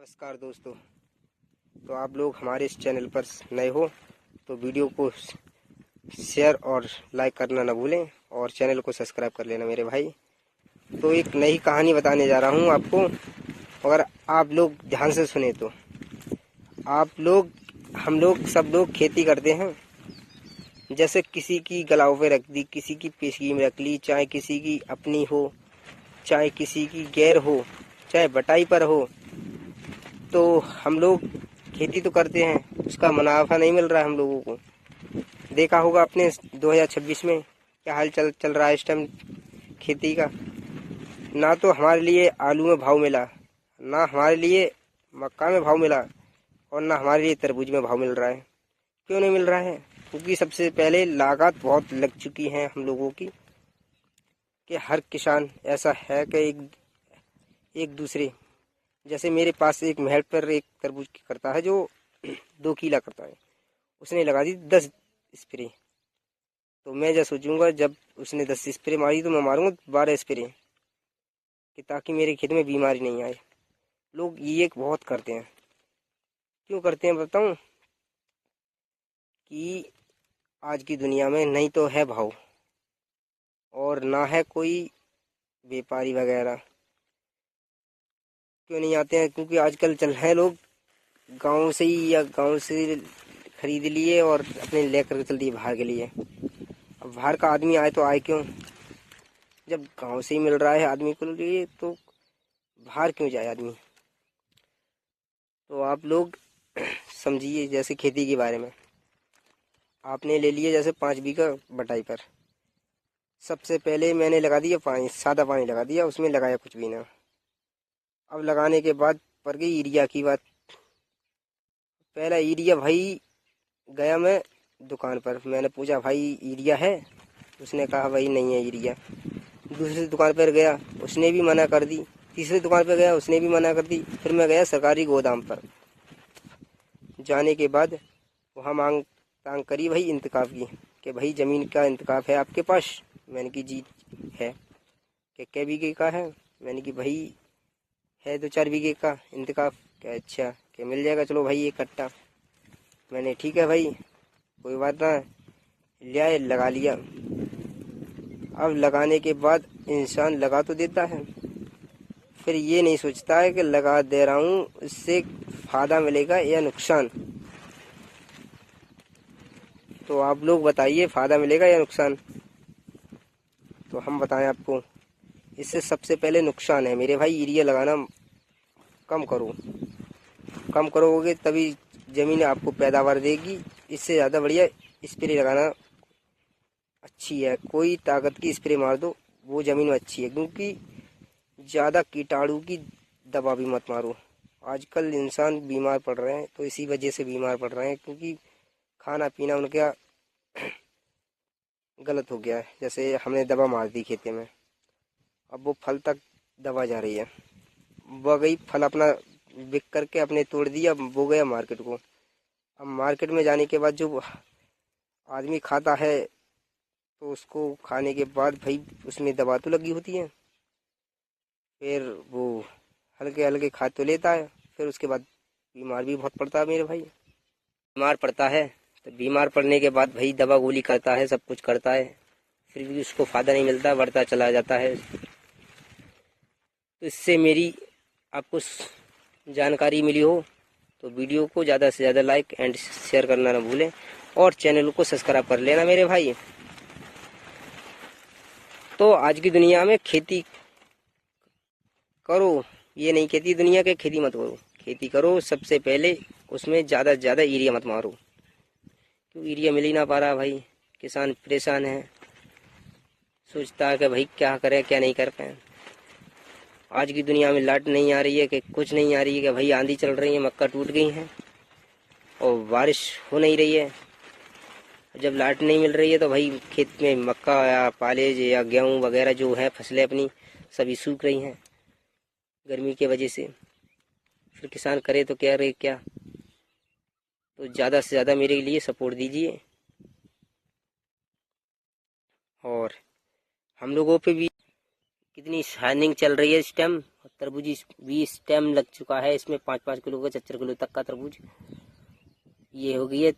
नमस्कार दोस्तों। तो आप लोग हमारे इस चैनल पर नए हो तो वीडियो को शेयर और लाइक करना ना भूलें और चैनल को सब्सक्राइब कर लेना मेरे भाई। तो एक नई कहानी बताने जा रहा हूँ आपको। अगर आप लोग ध्यान से सुने तो हम लोग सब लोग खेती करते हैं। जैसे किसी की गलाव पे रख दी, किसी की पेशगी में रख ली, चाहे किसी की अपनी हो, चाहे किसी की गैर हो, चाहे बटाई पर हो। तो हम लोग खेती तो करते हैं, उसका मुनाफा नहीं मिल रहा है हम लोगों को। देखा होगा अपने 2026 में क्या हाल चल रहा है इस टाइम खेती का। ना तो हमारे लिए आलू में भाव मिला, ना हमारे लिए मक्का में भाव मिला, और ना हमारे लिए तरबूज में भाव मिल रहा है। क्यों नहीं मिल रहा है? क्योंकि सबसे पहले लागत बहुत लग चुकी है हम लोगों की, कि हर किसान ऐसा है कि एक दूसरे, जैसे मेरे पास एक महल पर एक तरबूज की करता है जो 2 किला करता है, उसने लगा दी 10 स्प्रे। तो मैं जब सोचूंगा, जब उसने 10 स्प्रे मारी तो मैं मारूंगा 12 स्प्रे, कि ताकि मेरे खेत में बीमारी नहीं आए। लोग ये बहुत करते हैं। क्यों करते हैं बताऊं? कि आज की दुनिया में नहीं तो है भाव, और ना है कोई व्यापारी वगैरह। क्यों नहीं आते हैं? क्योंकि आजकल चल रहे हैं लोग गांव से ही, या गांव से खरीद लिए और अपने लेकर चल दिए बाहर के लिए। अब बाहर का आदमी आए तो आए क्यों? जब गांव से ही मिल रहा है आदमी को लिए, तो बाहर क्यों जाए आदमी? तो आप लोग समझिए, जैसे खेती के बारे में आपने ले लिए, जैसे 5 बीघा बटाई पर। सबसे पहले मैंने लगा दिया पानी, सादा पानी लगा दिया, उसमें लगाया कुछ भी ना। अब लगाने के बाद पड़ गई यूरिया की बात। पहला यूरिया भाई, गया मैं दुकान पर, मैंने पूछा भाई यूरिया है? उसने कहा भाई नहीं है यूरिया। दूसरी दुकान पर गया, उसने भी मना कर दी। तीसरी दुकान पर गया, उसने भी मना कर दी। फिर मैं गया सरकारी गोदाम पर। जाने के बाद वहाँ मांग तांग करी भाई इंतकाफ की, कि भाई ज़मीन का इंतकाफ है आपके पास? मैंने की जी है। कि कै बीघे का है? मैंने की भाई है 2-4 बीघे का इंतकाफ। क्या अच्छा, कि मिल जाएगा, चलो भाई 1 कट्टा। मैंने ठीक है भाई, कोई बात ना, ले आए, लगा लिया। अब लगाने के बाद इंसान लगा तो देता है, फिर ये नहीं सोचता है कि लगा दे रहा हूँ, इससे फायदा मिलेगा या नुकसान। तो आप लोग बताइए, फायदा मिलेगा या नुकसान? तो हम बताएं आपको, इससे सबसे पहले नुकसान है मेरे भाई। यूरिया लगाना कम करो। कम करोगे तभी ज़मीन आपको पैदावार देगी। इससे ज़्यादा बढ़िया स्प्रे लगाना अच्छी है। कोई ताकत की स्प्रे मार दो, वो ज़मीन में अच्छी है। क्योंकि ज़्यादा कीटाणु की दवा भी मत मारो। आजकल इंसान बीमार पड़ रहे हैं, तो इसी वजह से बीमार पड़ रहे हैं, क्योंकि खाना पीना उनका गलत हो गया है। जैसे हमने दवा मार दी खेती में, अब वो फल तक दवा जा रही है। वो गई फल अपना बिक करके अपने तोड़ दिया, वो गया मार्केट को। अब मार्केट में जाने के बाद जो आदमी खाता है, तो उसको खाने के बाद भाई उसमें दवा तो लगी होती है। फिर वो हल्के हल्के खा तो लेता है, फिर उसके बाद बीमार भी बहुत पड़ता है मेरे भाई। बीमार पड़ता है, तो बीमार पड़ने के बाद भाई दवा गोली करता है, सब कुछ करता है, फिर भी उसको फ़ायदा नहीं मिलता, बढ़ता चला जाता है। तो इससे मेरी आपको जानकारी मिली हो तो वीडियो को ज़्यादा से ज़्यादा लाइक एंड शेयर करना ना भूलें, और चैनल को सब्सक्राइब कर लेना मेरे भाई। तो आज की दुनिया में खेती करो, ये नहीं कहती दुनिया के खेती मत करो। खेती करो, सबसे पहले उसमें ज़्यादा से ज़्यादा यूरिया मत मारो। क्यों? यूरिया मिल ही ना पा रहा भाई, किसान परेशान है, सोचता है कि भाई क्या करें क्या नहीं कर पाए। आज की दुनिया में लाइट नहीं आ रही है, कि कुछ नहीं आ रही है, कि भाई आंधी चल रही है, मक्का टूट गई है, और बारिश हो नहीं रही है। जब लाइट नहीं मिल रही है तो भाई खेत में मक्का या पालेज या गेहूँ वगैरह जो है फसलें अपनी सभी सूख रही हैं गर्मी की वजह से। फिर किसान करे तो क्या रे क्या। तो ज़्यादा से ज़्यादा मेरे लिए सपोर्ट दीजिए, और हम लोगों पे भी कितनी शाइनिंग चल रही है इस टाइम, तरबूज भी इस टाइम लग चुका है। इसमें 5-5 किलो का 4 किलो तक का तरबूज ये हो गई है।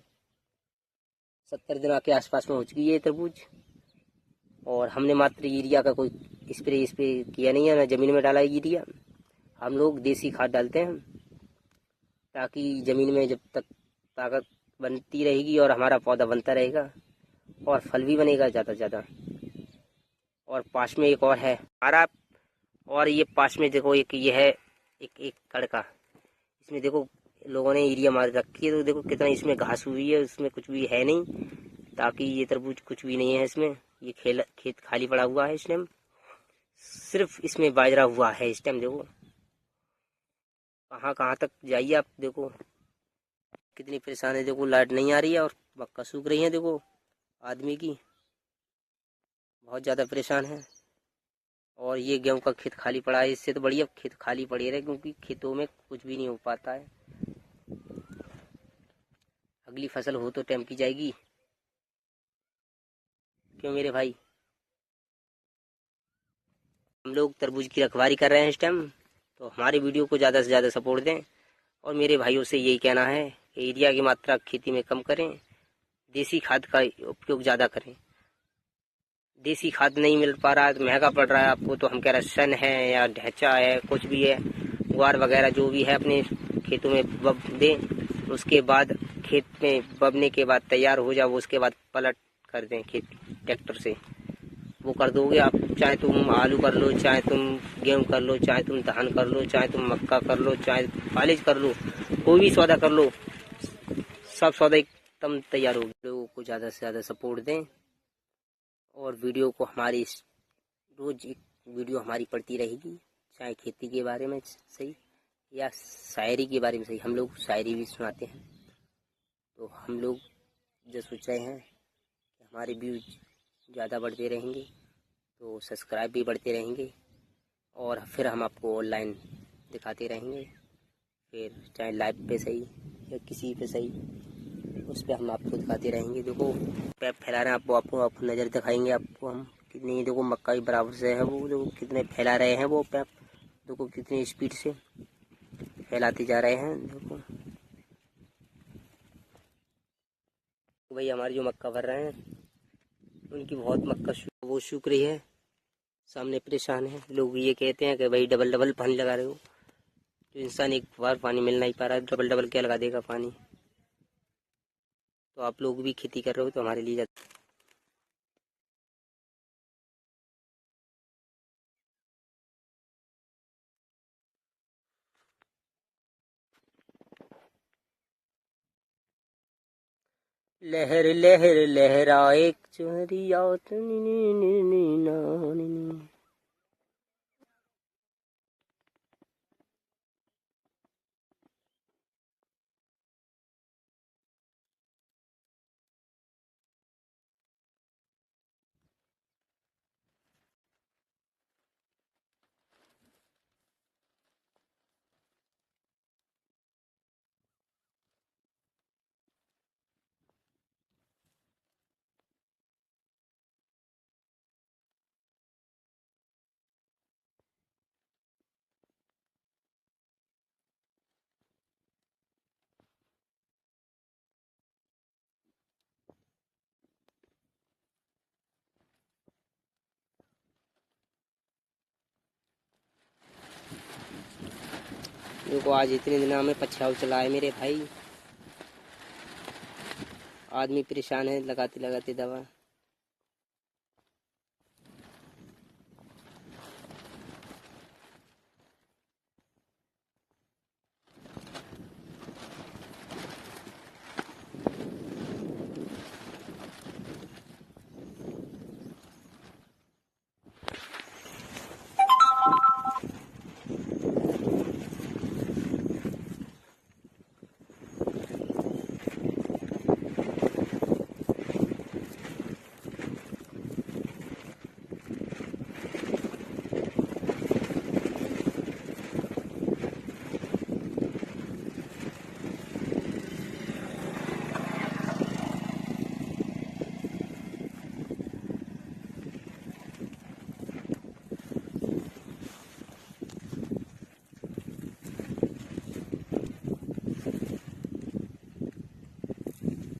70 दिन के आसपास में हो चुकी है तरबूज। और हमने मात्र यूरिया का कोई स्प्रे किया नहीं है, ना ज़मीन में डाला है यूरिया। हम लोग देसी खाद डालते हैं ताकि ज़मीन में जब तक ताकत बनती रहेगी और हमारा पौधा बनता रहेगा और फल भी बनेगा ज़्यादा से ज़्यादा। और पास में एक और है हमारा, और ये पास में देखो एक ये है एक कड़का। इसमें देखो लोगों ने यूरिया मार रखी है, तो देखो कितना इसमें घास हुई है, उसमें कुछ भी है नहीं। ताकि ये तरबूज कुछ भी नहीं है इसमें। ये खेत खाली पड़ा हुआ है इस टाइम, सिर्फ इसमें बाजरा हुआ है इस टाइम। देखो कहाँ कहाँ तक जाइए आप, देखो कितनी परेशान है। देखो लाइट नहीं आ रही है और मक्का सूख रही है। देखो आदमी की बहुत ज़्यादा परेशान है। और ये गेहूं का खेत खाली पड़ा है, इससे तो बढ़िया खेत खाली पड़े रहे, क्योंकि खेतों में कुछ भी नहीं हो पाता है। अगली फसल हो तो टाइम की जाएगी, क्यों मेरे भाई। हम लोग तरबूज की रखवाली कर रहे हैं इस टाइम, तो हमारे वीडियो को ज़्यादा से ज़्यादा सपोर्ट दें। और मेरे भाइयों से यही कहना है कि यूरिया की मात्रा खेती में कम करें, देसी खाद का उपयोग ज़्यादा करें। देसी खाद नहीं मिल पा रहा है तो महंगा पड़ रहा है आपको, तो हम कह रहे हैं सन है या ढैंचा है, कुछ भी है, गुआर वगैरह जो भी है अपने खेतों में बब दें। उसके बाद खेत में बबने के बाद तैयार हो जाओ, उसके बाद पलट कर दें खेत ट्रैक्टर से। वो कर दोगे आप, चाहे तुम आलू कर लो, चाहे तुम गेहूँ कर लो, चाहे तुम धान कर लो, चाहे तुम मक्का कर लो, चाहे पालिश कर लो, कोई भी सौदा कर लो, सब सौदा एकदम तैयार हो। लोगों को ज़्यादा से ज़्यादा सपोर्ट दें और वीडियो को हमारी रोज एक वीडियो हमारी पड़ती रहेगी, चाहे खेती के बारे में सही या शायरी के बारे में सही। हम लोग शायरी भी सुनाते हैं। तो हम लोग जो सोच रहे हैं कि हमारे व्यूज ज़्यादा बढ़ते रहेंगे तो सब्सक्राइब भी बढ़ते रहेंगे, और फिर हम आपको ऑनलाइन दिखाते रहेंगे। फिर चाहे लाइव पे सही या किसी पे सही, उस पर हम आपको दिखाते रहेंगे। देखो पैप फैला रहे हैं, आपको नज़र दिखाएंगे आपको हम कितनी। देखो मक्का भी बराबर से है, वो देखो कितने फैला रहे हैं वो पैप। देखो कितनी स्पीड से फैलाते जा रहे हैं। देखो भाई हमारी जो मक्का भर रहे हैं उनकी बहुत मक्का वो सूख रही है, सामने परेशान है। लोग ये कहते हैं कि भाई डबल डबल पानी लगा रहे हो, तो इंसान एक बार पानी मिल नहीं पा रहा है, डबल डबल क्या लगा देगा पानी। तो आप लोग भी खेती कर रहे हो तो हमारे लिए लहर लहर लहराए चुनरिया। देखो आज इतने दिनों में पछाव चला है मेरे भाई, आदमी परेशान है लगाते लगाते दवा।